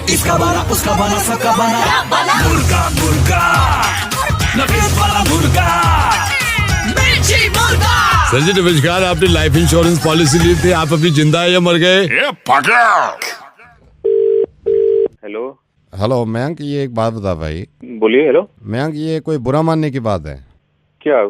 इसका बना उसका बना सबका बना मुर्गा मुर्गा नफीस वाला मुर्गा मिर्ची मुर्गा। सर जी नमस्कार, आपने लाइफ इंश्योरेंस पॉलिसी ली थी, आप अभी जिंदा है या मर गए? हेलो हेलो मयंक, ये एक बात बता भाई। बोलिए। हेलो मयंक, ये कोई बुरा मानने की बात है? क्या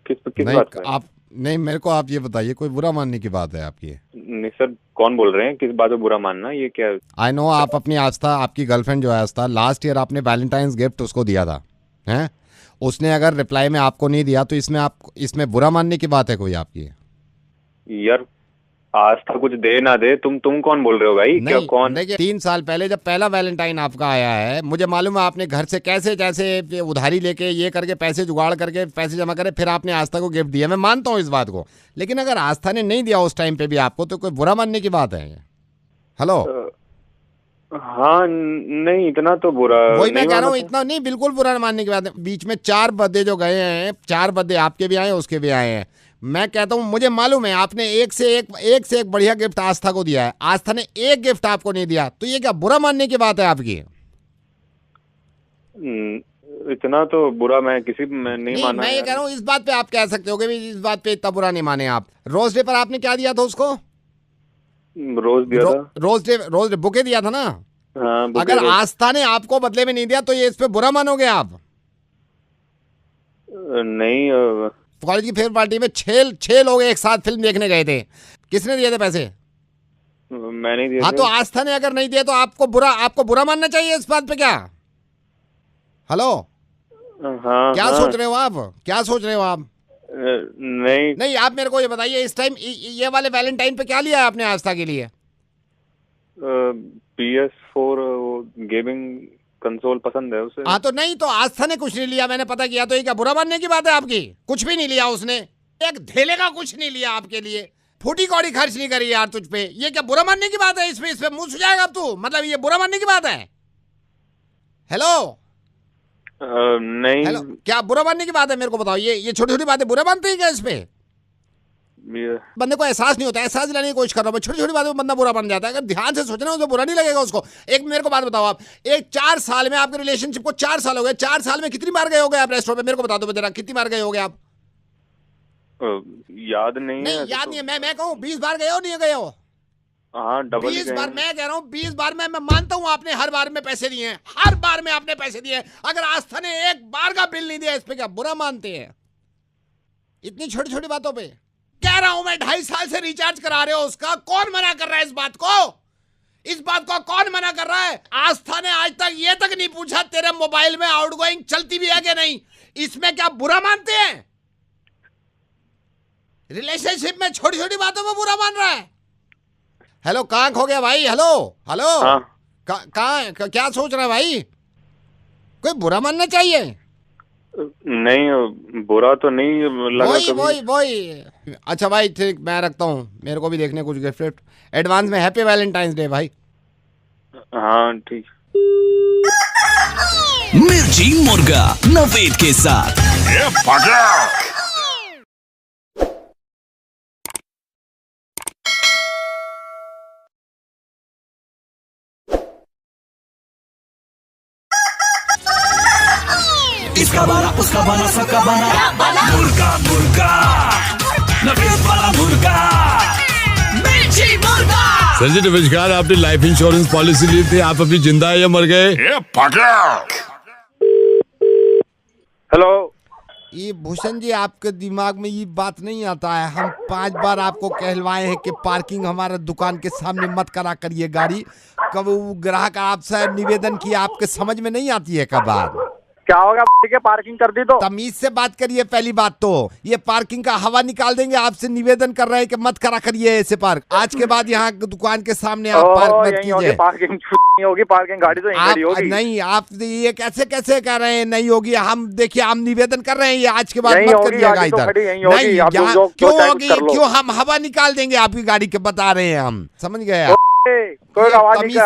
किस नहीं, बात का? आप नहीं, मेरे को आप ये बताइए, कोई बुरा मानने की बात है आपकी? नहीं सर, कौन बोल रहे हैं? किस बात में बुरा मानना? ये क्या? आई नो, आप अपनी आस्था, आपकी गर्लफ्रेंड जो है आस्था, लास्ट ईयर आपने वैलेंटाइंस गिफ्ट उसको दिया था, हैं? उसने अगर रिप्लाई में आपको नहीं दिया तो इसमें बुरा मानने की बात है कोई आपकी? यार आस्था कुछ दे ना दे, तुम कौन बोल रहे हो भाई? क्या कौन? देखिए, 3 साल पहले जब पहला वैलेंटाइन आपका आया है, मुझे मालूम है आपने घर से कैसे जैसे उधारी लेके ये करके पैसे जुगाड़ करके पैसे जमा करे, फिर आपने आस्था को गिफ्ट दिया। मैं मानता हूँ इस बात को, लेकिन अगर आस्था ने नहीं दिया उस टाइम पे भी आपको, तो कोई बुरा मानने की बात है? हेलो, हाँ नहीं, इतना तो बुरा वही मैं नहीं कह रहा हूँ, माना था। इतना नहीं, बिल्कुल बुरा मानने की बात है। बीच में 4 बर्थडे जो गए हैं, 4 बर्थडे आपके भी आए उसके भी आए हैं। मैं कहता हूँ, मुझे मालूम है आपने एक से एक बढ़िया गिफ्ट आस्था को दिया है, आस्था ने एक गिफ्ट आपको नहीं दिया, तो ये क्या बुरा मानने की बात है आपकी? इतना तो बुरा मैं किसी में नहीं माना। मैं ये कह रहा हूँ, इस बात पे आप कह सकते हो कि इस बात पे इतना बुरा नहीं माने आप। रोज डे पर आपने क्या दिया था उसको? रोज दिया था। रोज डे बुके दिया था ना? हाँ, अगर आस्था ने आपको बदले में नहीं दिया तो ये इस पे बुरा मानोगे आप? नहीं, कॉलेज की फेयर पार्टी में 6 लोग एक साथ फिल्म देखने गए थे, किसने दिए थे पैसे? मैं नहीं दिया। हाँ, तो आस्था ने अगर नहीं दिया तो आपको बुरा मानना चाहिए इस बात पे क्या? हेलो, हाँ, क्या हाँ, सोच रहे हो आप? क्या सोच रहे हो आप? नहीं, आप मेरे को ये बताइए, इस टाइम ये वाले वैलेंटाइन पे क्या लिया है आपने आस्था के लिए? PS4 गेमिंग कंसोल पसंद है उसे। हाँ, तो नहीं, तो आस्था ने कुछ नहीं लिया, मैंने पता किया, तो ये क्या बुरा मानने की बात है आपकी? कुछ भी नहीं लिया उसने, एक धेले का कुछ नहीं लिया आपके लिए, फूटी कौड़ी खर्च नहीं करी यार तुझ पे, ये क्या बुरा मानने की बात है? इसमें मुंह सुझाएगा अब तू? मतलब ये बुरा मानने की बात है? हेलो, नहीं। हेलो, क्या बुरा मानने की बात है? मेरे को बताओ, ये छोटी छोटी बातें बुरा मानते हैं क्या इस पे? बंदे को एहसास नहीं होता, एहसास दिलाने की कोशिश कर रहा हूँ, छोटी छोटी बातों में बंदा बुरा बन जाता है। अगर ध्यान से सोचना तो बुरा नहीं लगेगा उसको। एक मेरे को बात बताओ, आप एक 4 साल में, आपके रिलेशनशिप को 4 साल हो गए, 4 साल में कितनी बार गए होगे आप रेस्टोरेंट में? मेरे को बता दो जरा, कितनी बार गए होगे आप? याद नहीं है। याद नहीं है। मैं कहूँ 20 बार गए हो, नहीं गए हो? हाँ, डबल 20 बार। मैं कह रहा हूँ 20 बार में मैं मानता हूँ आपने हर बार में पैसे दिए हैं, हर बार में आपने पैसे दिए हैं। अगर आस्था ने एक बार का बिल नहीं दिया, इस पे क्या बुरा मानते हैं? इतनी छोटी छोटी बातों पे कह रहा हूं मैं, 2.5 साल से रिचार्ज करा रहे हो उसका, कौन मना कर रहा है इस बात को? इस बात को कौन मना कर रहा है? आस्था ने आज तक ये तक नहीं पूछा तेरे मोबाइल में आउटगोइंग चलती भी है कि नहीं, इसमें क्या बुरा मानते हैं? रिलेशनशिप में छोटी छोटी बातों में बुरा मान रहा है। हेलो, कहां खो गया भाई? हेलो हेलो, हाँ। कहां, क्या सोच रहा है भाई? कोई बुरा मानना चाहिए? नहीं, बुरा तो नहीं लगा कभी। वही। अच्छा भाई, ठीक, मैं रखता हूँ, मेरे को भी देखने कुछ गिफ्ट एडवांस में। हैप्पी वैलेंटाइंस डे भाई। हाँ ठीक। मिर्ची मुर्गा नवेद के साथ। इसका बना उसका बना सबका बना मुर्गा मुर्गा नफीस वाला मुर्गा मिर्ची मुर्गा। सर जी नमस्कार, आपने लाइफ इंश्योरेंस पॉलिसी ली थी, आप अभी जिंदा है या मर गए? हेलो। ये भूषण जी, आपके दिमाग में ये बात नहीं आता है? हम 5 बार आपको कहलवाए हैं कि पार्किंग हमारे दुकान के सामने मत करा करिए गाड़ी। कब वो ग्राहक आपसे निवेदन किया, आपके समझ में नहीं आती है कब बात? क्या होगा के पार्किंग कर दी तो? तमीज से बात करिए। पहली बात तो ये पार्किंग का हवा निकाल देंगे। आपसे निवेदन कर रहे हैं कि मत करा करिए ऐसे पार्क। आज के बाद यहाँ दुकान के सामने आप पार्क मत कीजिए। पार्किंग नहीं होगी, पार्किंग गाड़ी तो यहीं खड़ी होगी। नहीं, आप ये कैसे कह रहे हैं नहीं होगी? हम देखिए, हम निवेदन कर रहे हैं, ये आज के बाद मत करिएगा इधर। नहीं, क्यों होगी? क्यों? हम हवा निकाल देंगे आपकी गाड़ी के, बता रहे हैं हम। समझ गए आप? तमीज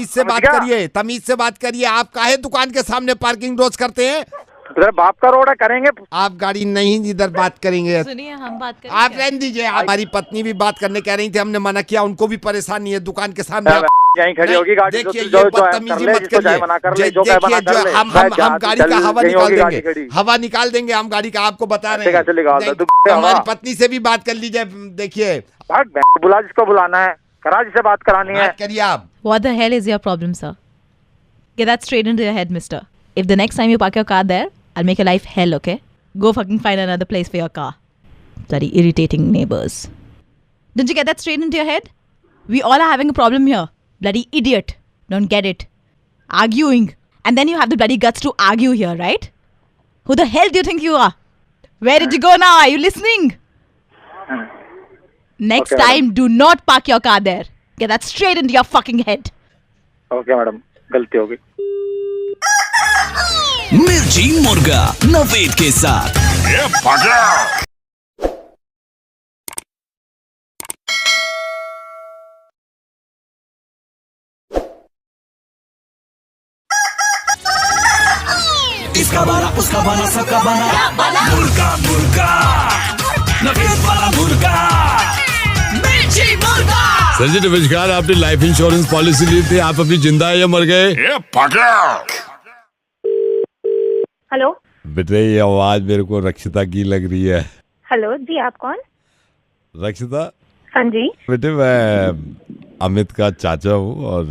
से बात करिए, तमीज से बात करिए। आप काहे दुकान के सामने पार्किंग रोज करते हैं? बाप का रोड करेंगे आप गाड़ी नहीं इधर बात करेंगे। सुनिए, हम बात करेंगे। आप रहने दीजिए। हमारी पत्नी भी बात करने कह रही थी, हमने मना किया, उनको भी परेशानी है दुकान के सामने। यहीं खड़ी होगी गाड़ी। देखिए, जो ये है बदतमीजी कर ले, मत जिसको चाहे करिए। मना कर ले, जो देखिए, चाहे मना कर ले। हम गाड़ी का हवा निकाल देंगे, हवा निकाल देंगे हम गाड़ी का, आपको बता रहे हैं। हमारी पत्नी से भी बात कर लीजिए। देखिए, बुला जिसको बुलाना है, करा जिसे बात करानी है। बात करिए आप। What the hell is your problem, sir? Get that straight into your head, mister. If the next time you park your car there, I'll make your life hell, okay? Go fucking find another place for your car. Bloody irritating neighbors. Didn't you get that straight into your head? We all are having a problem here. Bloody idiot. Don't get it. Arguing. And then you have the bloody guts to argue here, right? Who the hell do you think you are? Where did you go now? Are you listening? Next time, do not park your car there. Get that straight into your fucking head. Okay madam, गलती होगी। मिर्ची मुर्गा नवेद के साथ। इसका बना उसका बना सबका बना मुर्गा मुर्गा नवेद वाला मुर्गा मिर्ची मुर्गा। सर जी नमस्कार, आपने लाइफ इंश्योरेंस पॉलिसी ली थी, आप अभी जिंदा है या मर गए? हेलो बेटे, ये आवाज मेरे को रक्षिता की लग रही है। हेलो जी, आप कौन? रक्षिता? हाँ जी। बेटे, मैं अमित का चाचा हूँ और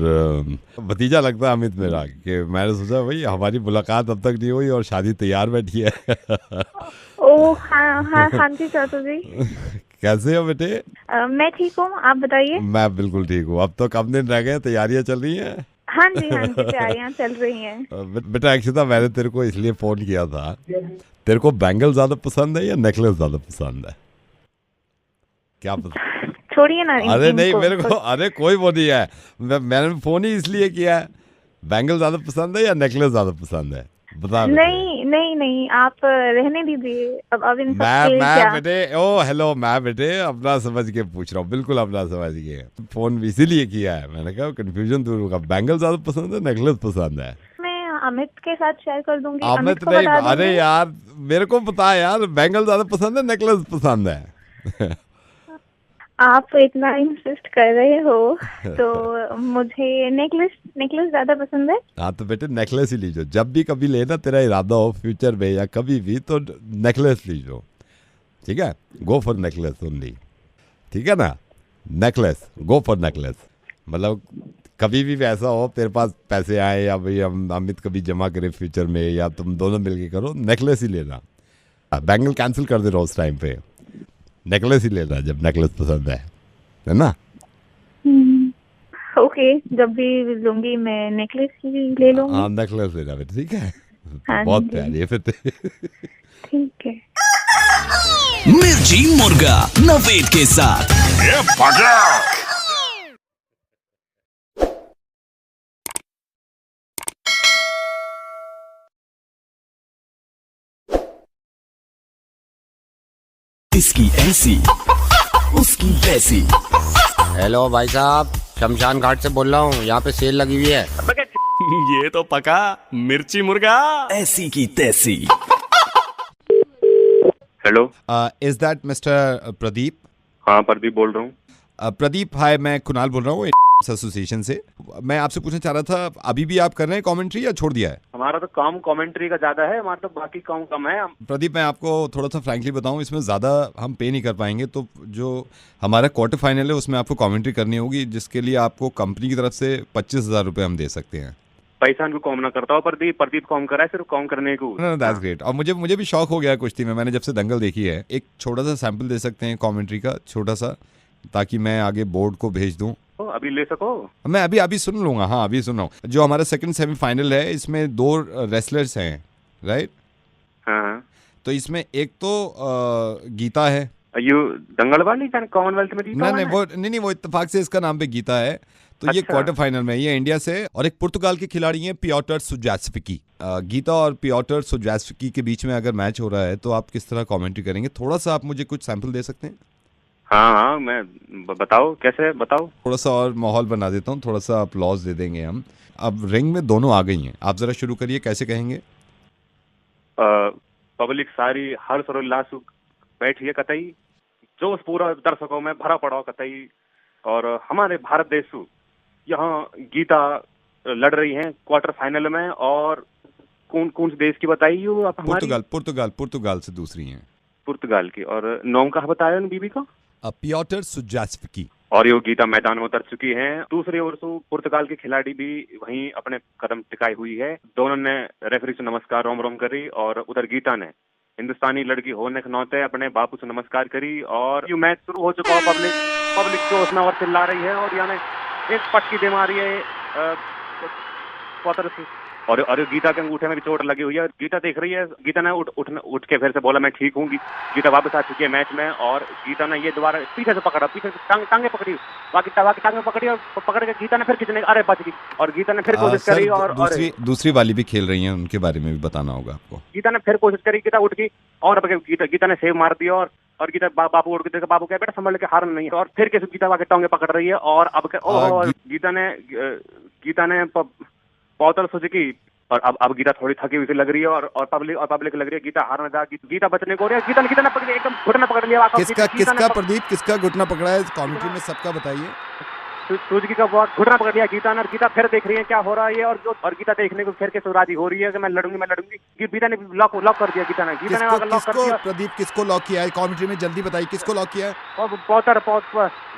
भतीजा लगता है अमित मेरा। कि मैंने सोचा भाई हमारी मुलाकात अब तक नहीं हुई और शादी तैयार बैठी है। ओह हाँ हाँ हाँ जी चाचा जी। कैसे हो बेटे? मैं ठीक हूँ, आप बताइए। मैं बिल्कुल ठीक हूँ। अब तो कम दिन रह गए, तैयारियां चल रही हैं? हाँ जी तैयारियां चल रही हैं। बेटा अक्षिता, मैंने तेरे को इसलिए फोन किया था, तेरे को बैंगल ज्यादा पसंद है या नेकलेस ज्यादा पसंद है? क्या पसंद? छोड़िए ना। अरे नहीं, मेरे को अरे कोई वो नहीं है, मैंने फोन ही इसलिए किया है। बैंगल ज्यादा पसंद है या नेकलेस ज्यादा पसंद है? बता। नहीं नहीं नहीं, आप रहने दीजिए। अब इन सब मैं बेटे, ओ हेलो, मैं बेटे अपना समझ के पूछ रहा हूँ, बिल्कुल अपना समझ के फोन इसीलिए किया है। मैंने कहा कंफ्यूजन दूर होगा। बैंगल ज्यादा पसंद है नेकलेस पसंद है? मैं अमित के साथ शेयर कर दूंगी। अमित नहीं, अरे यार मेरे को पता है यार, बैंगल ज्यादा पसंद है नेकलेस पसंद है? आप इतना इंसिस्ट कर रहे हो तो मुझे नेकलेस ज्यादा पसंद है। हाँ तो बेटे नेकलेस ही लीजिए। जब भी कभी लेना तेरा इरादा हो फ्यूचर में या कभी भी, तो नेकलेस लीजिए, ठीक है? गो फॉर नेकलेस ओनली, ठीक है ना? Necklace, go for necklace. मतलब कभी भी ऐसा हो तेरे पास पैसे आए या भाई हम अमित कभी जमा करे फ्यूचर में या तुम दोनों मिलके करो, नेकलेस ही लेना। बैंगल कैंसिल कर दे रहा उस टाइम पे, नेकलेस ही लेना जब नेकलेस पसंद है ना? ओके, जब भी लूंगी मैं नेकलेस ही ले लूंगी। हाँ नेकलेस लेना बेटा, ठीक है? हाँ बहुत प्यारी है फिर। ठीक है। मिर्ची मुर्गा नवेद के साथ। इसकी ऐसी उसकी वैसी। हेलो भाई साहब, शमशान घाट से बोल रहा हूँ, यहाँ पे सेल लगी हुई है। ये तो पका मिर्ची मुर्गा ऐसी की तैसी। Hello, is that mister Pradeep? हाँ प्रदीप बोल रहा हूँ। प्रदीप हाय, मैं कुणाल बोल रहा हूँ एसोसिएशन से। मैं आपसे पूछना चाह रहा था, अभी भी आप कर रहे हैं कमेंट्री या छोड़ दिया है? हमारा तो काम कमेंट्री का ज्यादा है, हमारा तो बाकी काम कम है। प्रदीप मैं आपको थोड़ा सा फ्रैंकली बताऊं, इसमें ज़्यादा हम पे नहीं कर पाएंगे। तो जो हमारा क्वार्टर फाइनल है उसमें आपको कमेंट्री करनी होगी, जिसके लिए आपको कंपनी की तरफ से 25,000 रुपये हम दे सकते हैं। पैसा को कॉम ना करता हूँ प्रदीप कॉम करा है सिर्फ कॉम करने को। That's great. और मुझे भी शौक हो गया कुश्ती में, मैंने जब से दंगल देखी है। एक छोटा सा सैंपल दे सकते हैं कमेंट्री का, छोटा सा, ताकि मैं आगे बोर्ड को भेज दूं। अभी ले सको? मैं अभी सुन लूंगा। हाँ अभी सुन रहा हूँ। जो हमारा सेकंड सेमीफाइनल है इसमें 2 रेसलर्स हैं, राइट? हाँ। तो इसमें एक तो गीता है। यू दंगल वाली कॉमनवेल्थ में जीता? नहीं वो इत्तेफाक से इसका नाम पे गीता है। तो अच्छा। ये क्वार्टर फाइनल में, ये इंडिया से, और एक पुर्तगाल के खिलाड़ी हैं पियोटर सुजास्विकी। गीता और पियोटर सुजास्विकी के बीच में अगर मैच हो रहा है तो आप किस तरह कमेंट्री करेंगे? थोड़ा सा आप मुझे कुछ सैंपल दे सकते हैं? हाँ मैं बताओ कैसे बताओ। थोड़ा सा और माहौल बना देता हूँ, थोड़ा सा अपलॉज दे देंगे हम। अब रिंग में दोनों आ गई हैं, आप जरा शुरू करिए, कैसे कहेंगे? पब्लिक सारी हर सरोल्लास बैठी है कतई, जोश पूरा दर्शकों में भरा पड़ा कतई, और हमारे भारत देश यहाँ गीता लड़ रही हैं क्वार्टर फाइनल में, और कौन कौन से देश की बताई हो आप? हमारी पुर्तगाल से दूसरी हैं। पुर्तगाल की। और नाम कहाँ बताया उन बीबी का? पियोटर सुजास्विकी। और ये गीता मैदान में उतर चुकी हैं। दूसरी ओर से पुर्तगाल की खिलाड़ी भी वहीं अपने कदम टिकाई हुई है। दोनों ने रेफरी से नमस्कार रोम रोम करी, और उधर गीता ने हिंदुस्तानी लड़की होने के नाते अपने बापू से नमस्कार करी। और ये मैच शुरू हो चुका है। पब्लिक जो उसमें और चिल्ला रही है, और यानी एक पटकी दे मारी है क्वार्टर से। और गीता के अंगूठे में भी चोट लगी हुई है। गीता देख रही है। गीता ने उठ के फिर से बोला मैं ठीक हूँ। गीता वापस आ चुकी है मैच में, और गीता ने ये दोबारा पीछे से पकड़ा, पीछे से टांगे पकड़ी, बाकी टांगे पकड़ी, और पकड़ के गीता ने फिर खींचने, अरे बच गई। और गीता ने फिर कोशिश करी, और दूसरी वाली भी खेल रही हैं, उनके बारे में भी बताना होगा आपको। गीता ने फिर कोशिश करी, गीता उठ गई, और गीता ने सेव मार दिया, और गीता बापू उठ के देखा, बापू क्या बेटा संभल के हार नहीं है। और फिर कैसे गीता आके टांगे पकड़ रही है, और अब गीता ने पौतल सुजुकी। और अब गीता थोड़ी थकी हुई लग रही है, और पब्लिक लग रही है गीता हारने जा, गीता बचने को हो रही है। गीता ने पकड़ एकदम घुटना पकड़ लिया। किसका घुटना पकड़ा है कमेंट्री में सबका बताइए। सुजुकी का बहुत घुटना पकड़ लिया गीता ने, और गीता फिर देख रही है क्या हो रहा है। और गीता देखने को फिर के राजी हो रही है कि मैं लड़ूंगी। गीता ने लॉक कर दिया। गीता ने लॉक कर दिया। प्रदीप किसको लॉक किया है कमेंट्री में जल्दी बताइए, किसको लॉक किया है?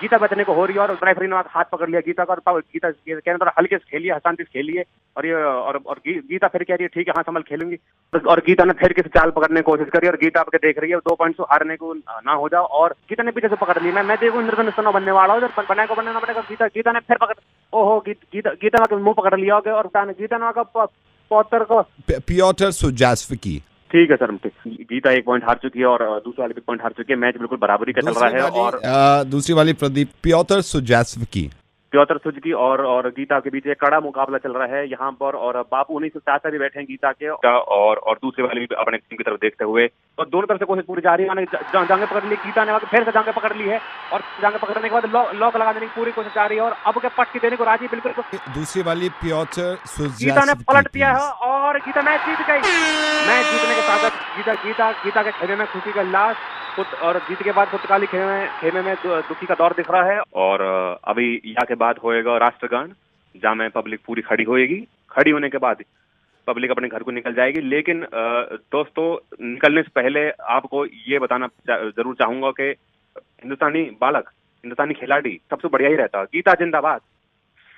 गीता बचने को हो रही है, और रेफरी ने हाथ पकड़ लिया गीता का, और गीता कहने हल्के से खेलिए, शांति से खेलिए। और गीता फिर कह रही है ठीक है हाँ संभल खेलूंगी। और गीता ने फिर किसी चाल पकड़ने की कोशिश करी, और गीता आपके देख रही है 2 पॉइंट से हारने को ना हो जाओ। और गीता ने पीछे से पकड़ ली। मैं देखूं इंद्रधनुष बनने वाला हूँ, बनना पड़ेगा। गीता ने फिर पकड़, ओहो गीता का मुंह पकड़ लिया, और गीता ने पौतर को पियोटर सुजास्विकी। ठीक है सर। गीता 1 पॉइंट हार चुकी है, और दूसरी वाली भी पॉइंट हार चुकी है। मैच बिल्कुल बराबरी का चल रहा है। और दूसरी वाली प्रदीप पियोटर सुजास्विकी और गीता के बीच एक कड़ा मुकाबला चल रहा है यहाँ पर। और बापू उन्हीं से चाचा भी बैठे हैं गीता के, और दूसरी वाली भी अपने टीम की तरफ देखते हुए। और दोनों तरफ से कोशिश पूरी जारी है। जांघें पकड़ ली गीता ने, फिर से जांघें पकड़ ली है, और जांघें पकड़ने के बाद लॉक लगा देने की पूरी कोशिश जारी है। और अब के पटकी देने को राजी बिल्कुल। दूसरी वाली पियोटर सुजास्विकी गीता ने पलट दिया है, और गीता मैच जीत गई। मैच जीतने के साथ गीता के खेमे में खुशी का उल्लास, और जीत के बाद पुर्तगाली खेमे में दुखी का दौर दिख रहा है। और अभी यहाँ के बाद होएगा राष्ट्रगान, जहाँ में पब्लिक पूरी खड़ी होएगी। खड़ी होने के बाद पब्लिक अपने घर को निकल जाएगी। लेकिन दोस्तों, निकलने से पहले आपको ये बताना जरूर चाहूंगा कि हिंदुस्तानी खिलाड़ी सबसे बढ़िया ही रहता। गीता जिंदाबाद।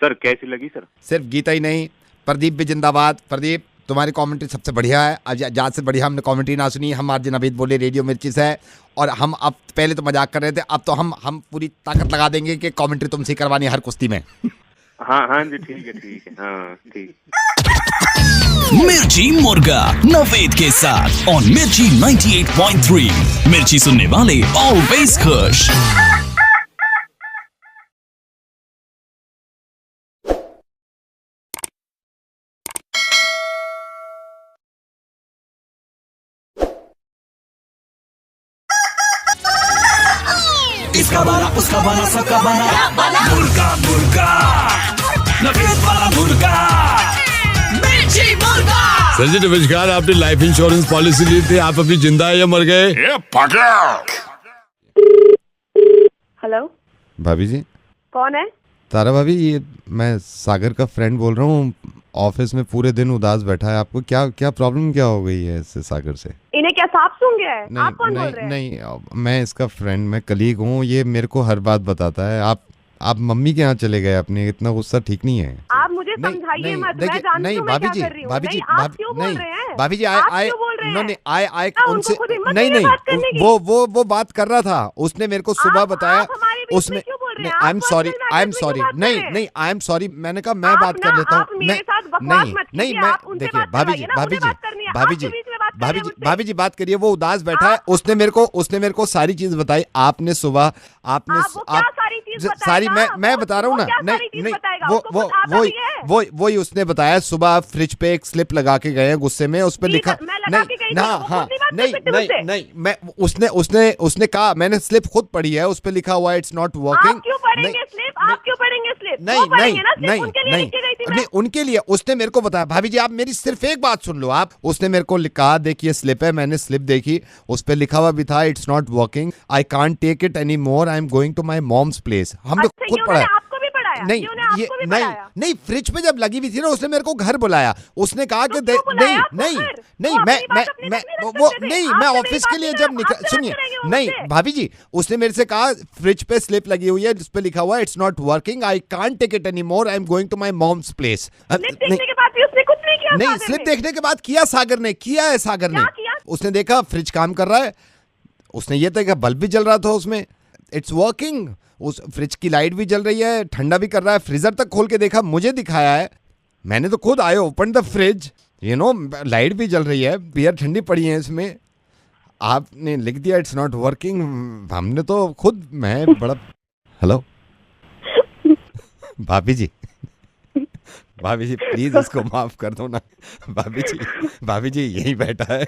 सर कैसी लगी सर? सिर्फ गीता ही नहीं, प्रदीप भी जिंदाबाद। प्रदीप तुम्हारी कमेंट्री सबसे बढ़िया है, आज से बढ़िया हमने कमेंट्री ना सुनी। हम आज नवीद बोले रेडियो मिर्ची से, और हम अब पहले तो मजाक कर रहे थे, अब तो हम पूरी ताकत लगा देंगे कि कमेंट्री तुमसे करवानी हर कुश्ती में। हाँ जी ठीक है हाँ ठीक। मिर्ची मुर्गा नवेद के साथ ऑन मिर्ची 98.3। मिर्ची सुनने वाले ऑलवेज खुश। इसका बना उसका बना सबका बना मुर्गा नवेद वाला मुर्गा मिर्ची मुर्गा। सर जी नमस्कार, आपने लाइफ इंश्योरेंस पॉलिसी ली थी, आप अभी जिंदा है या मर गए? हेलो भाभी जी। कौन है? तारा भाभी, ये मैं सागर का फ्रेंड बोल रहा हूँ। ऑफिस में पूरे दिन उदास बैठा है, आपको क्या प्रॉब्लम क्या हो गई है इससे सागर से? इन्हें क्या सांप सूंघ गया है? नहीं, आप कौन बोल रहे हैं? नहीं, मैं इसका फ्रेंड, मैं कलीग हूँ। ये मेरे को हर बात बताता है। आप मम्मी के यहाँ चले गए अपने, इतना गुस्सा ठीक नहीं है। आप मुझे समझाइए मत, मैं जानती हूँ मैं क्या कर रही हूँ। भाभी जी, आप क्यों बोल रहे हैं? भाभी जी आए उनसे नहीं, वो बात कर रहा था। उसने मेरे को सुबह बताया। उसने आई एम सॉरी नहीं आई एम सॉरी, मैंने कहा मैं बात कर लेता हूँ। नहीं मैं देखिए भाभी जी बात करिए। वो उदास बैठा है, उसने मेरे को सारी चीज बताई। आपने सुबह सारी मैं बता रहा हूँ ना। नहीं वही उसने बताया। सुबह फ्रिज पे एक स्लिप लगा के गए गुस्से में, उस पे लिखा नहीं मैं उसने कहा, मैंने स्लिप खुद पढ़ी है, उस पे लिखा हुआ है इट्स नॉट वर्किंग। आप क्यों पढ़ेंगे स्लिप? नहीं उनके लिए उसने मेरे को बताया। भाभी जी आप मेरी सिर्फ एक बात सुन लो। आप उसने मेरे को कहा देखिए स्लिप है, मैंने स्लिप देखी, उस पे लिखा हुआ भी था it's not working, I can't take it any more, I am going to my mom's place. हमने खुद पढ़ा है। आपको भी पढ़ा नहीं ये उन्हें आपको भी नहीं बुलाया? नहीं, फ्रिज पे जब लगी हुई थी ना, उसने मेरे को घर बुलाया। उसने कहा कि क्यों बुलाया नहीं आपको नहीं फिर? नहीं, वो मैं अपनी बात अपनी मैं तक नहीं रख वो सकते थे। नहीं, आपसे मैं मेरी ऑफिस बात के लिए नहीं जब रख- निकल, आपसे सुनिए, बात करेंगे वो नहीं मुझसे। भाभी जी, उसने मेरे से कहा फ्रिज पे स्लिप लगी हुई है जिस पे लिखा हुआ है it's not working, I can't take it any more, I am going to my mom's place. Slip देखने के बाद भी उसने कुछ नहीं किया नहीं, सागर स्लिप ने। देखने के बाद किया सागर ने, किया है सागर ने। क्या किया? उसने देखा फ्रिज काम कर रहा है, उसने ये देखा बल्ब भी जल रहा था उसमें, इट्स वर्किंग, उस फ्रिज की लाइट भी जल रही है, ठंडा भी कर रहा है। फ्रीजर तक खोल के देखा, मुझे दिखाया है, मैंने तो खुद आए open the fridge, you know, light भी जल रही है, बियर ठंडी पड़ी है इसमें, आपने लिख दिया इट्स नॉट वर्किंग। हमने तो खुद, मैं बड़ा, हेलो भाभी जी, भाभी जी प्लीज इसको माफ कर दो ना, भाभी जी यही बैठा है,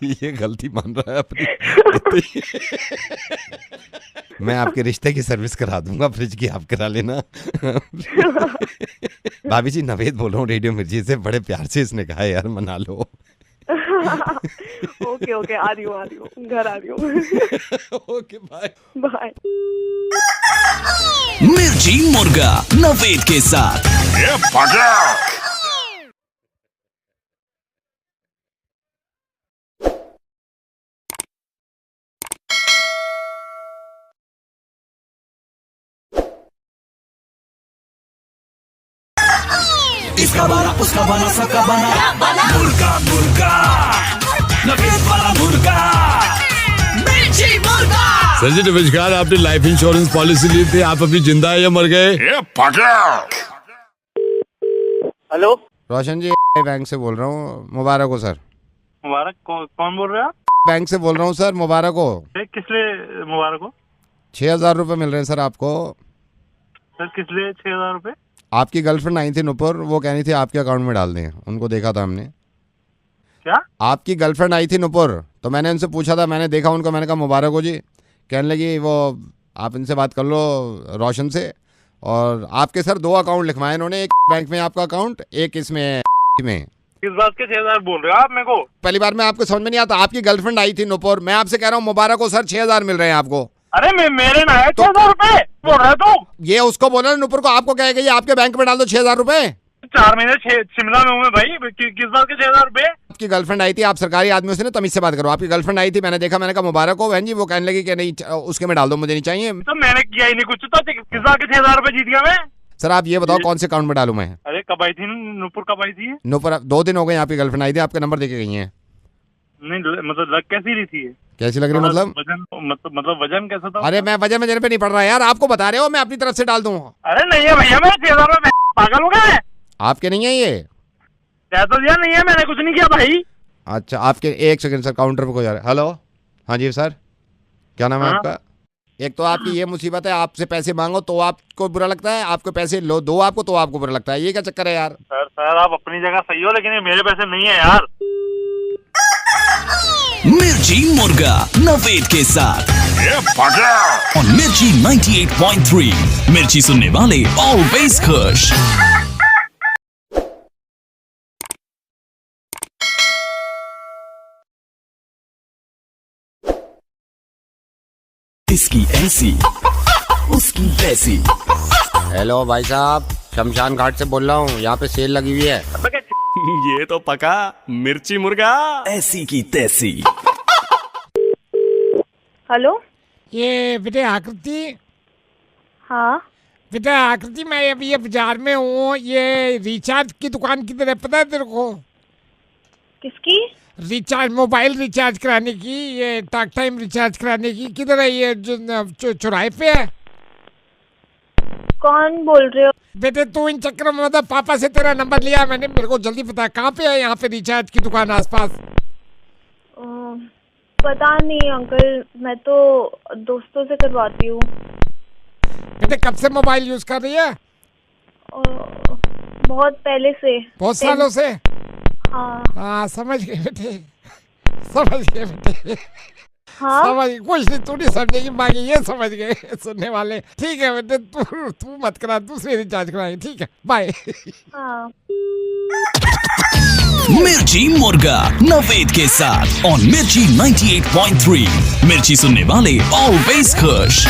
ये गलती मान रहा है अपनी। मैं आपके रिश्ते की सर्विस करा दूंगा, फ्रिज की आप करा लेना। भाभी जी नवेद बोल रहा हूँ रेडियो मिर्ची से, बड़े प्यार से इसने कहा यार मना लो। ओके ओके, आ रही हूँ, घर आ रही हूँ। Okay bye bye. Mirchi Murga Naved के साथ। इसका बना उसका बना सबका बना मुर्गा मुर्गा नवेद वाला मुर्गा मिर्ची मुर्गा। सर जी नमस्कार, आपने लाइफ इंश्योरेंस पॉलिसी ली थी, आप अभी जिंदा है या मर गए? हेलो, रोशन जी बैंक से बोल रहा हूँ, मुबारक हो सर। मुबारक कौन बोल रहे हैं आप? बैंक से बोल रहा हूँ सर, मुबारक हो। किस लिए मुबारक हो? 6,000 रुपये मिल रहे हैं सर आपको। सर किस लिए 6,000 रुपए? आपकी गर्लफ्रेंड आई थी नुपुर, वो कह रही थी आपके अकाउंट में डाल दें, उनको देखा था हमने। क्या? आपकी गर्लफ्रेंड आई थी नुपुर, तो मैंने उनसे पूछा था, मैंने देखा उनको, मैंने कहा मुबारक हो जी। कहने लगी वो आप इनसे बात कर लो रोशन से, और आपके सर 2 अकाउंट लिखवाए इन्होंने, एक बैंक में आपका अकाउंट, एक इसमें में। किस बात के 6,000 बोल रहे हो आप मेरे को? पहली बार में आपको समझ में नहीं आता, आपकी गर्लफ्रेंड आई थी नुपुर, मैं आपसे कह रहा हूँ मुबारक हो सर, 6,000 मिल रहे हैं आपको। अरे मेरे ना है 6,000 रुपए बोल रहे हो तुम? ये उसको बोला नुपुर को, आपको कहेगा ये आपके बैंक में डाल दो 6,000 रुपए। 4 महीने शिमला में हूँ मैं भाई, किस बात के 6,000 रुपए? आपकी गर्लफ्रेंड आई थी, आप सरकारी आदमी से ना तमीज से बात करो। आपकी गर्लफ्रेंड आई थी, मैंने देखा, मैंने कहा मुबारक हो बहन जी, वो कहने लगी कि नहीं उसके में डाल दो, मुझे नहीं चाहिए। तो मैंने किया ही नहीं कुछ, तो किस बात के 6,000 रुपए जीत गया मैं? सर आप ये बताओ कौन से अकाउंट में डालूं मैं? अरे कब आई थी नूपुर, कब आई थी? नुपुर 2 दिन हो गए, आपकी गर्लफ्रेंड आई थी, आपका नंबर देके गई है। नहीं मतलब लग कैसी रही थी? कैसी लग रही मतलब? मतलब वजन कैसा था? अरे मैं वजन पे नहीं पड़ रहा यार, आपको बता रहे हो, मैं अपनी तरफ से डाल दूं। अरे नहीं है भैया, मैं 6,000 रुपए पागल हो गए? आपके नहीं है ये? तो दिया नहीं है, मैंने कुछ नहीं किया भाई। अच्छा आपके, 1 सेकंड सर, काउंटर पे कोई आ रहा है। हेलो, हाँ जी सर, क्या नाम है आपका? एक तो आपकी ये मुसीबत है, आपसे पैसे मांगो तो आपको बुरा लगता है, आपको पैसे लो दो आपको तो आपको बुरा लगता है, ये क्या चक्कर है यार? सर आप अपनी जगह सही हो, लेकिन ये मेरे पैसे नहीं है यार। मिर्ची मुर्गा नवेद के साथ और मिर्ची 98.3 मिर्ची सुनने वाले ऑलवेज खुश। इसकी ऐसी उसकी वैसी। हेलो भाई साहब, शमशान घाट से बोल रहा हूँ, यहाँ पे सेल लगी हुई है। ये तो पका मिर्ची मुर्गा। ऐसी की तैसी। हेलो, ये बेटे आकृति, हाँ बेटा आकृति, मैं अभी ये बाजार में हूँ, ये रिचार्ज की दुकान किधर है पता है तेरे को? किसकी? रिचार्ज, मोबाइल रिचार्ज कराने की, ये टॉक टाइम रिचार्ज कराने की, किधर है ये? जो चौराहे पे है। कौन बोल रहे हो? बेटे तू इन चक्कर में मतलब पापा से तेरा नंबर लिया मैंने, मेरे को जल्दी पता, कहाँ पे है यहाँ पे रिचार्ज की दुकान आसपास? पता नहीं अंकल, मैं तो दोस्तों से करवाती हूँ। बेटे कब से मोबाइल यूज कर रही है? बहुत पहले से। बहुत सालों से? हाँ समझ गए बेटे, समझ गए बेटे। हाँ समझ, कुछ नहीं, तू नहीं समझेगी, बाकी ये समझ गए सुनने वाले। ठीक है बेटे, तू मत करा, दूसरी रिचार्ज कराएंगे, ठीक है, बाय। हाँ। मिर्ची मुर्गा नवेद के साथ और मिर्ची 98.3 मिर्ची सुनने वाले ऑलवेज खुश।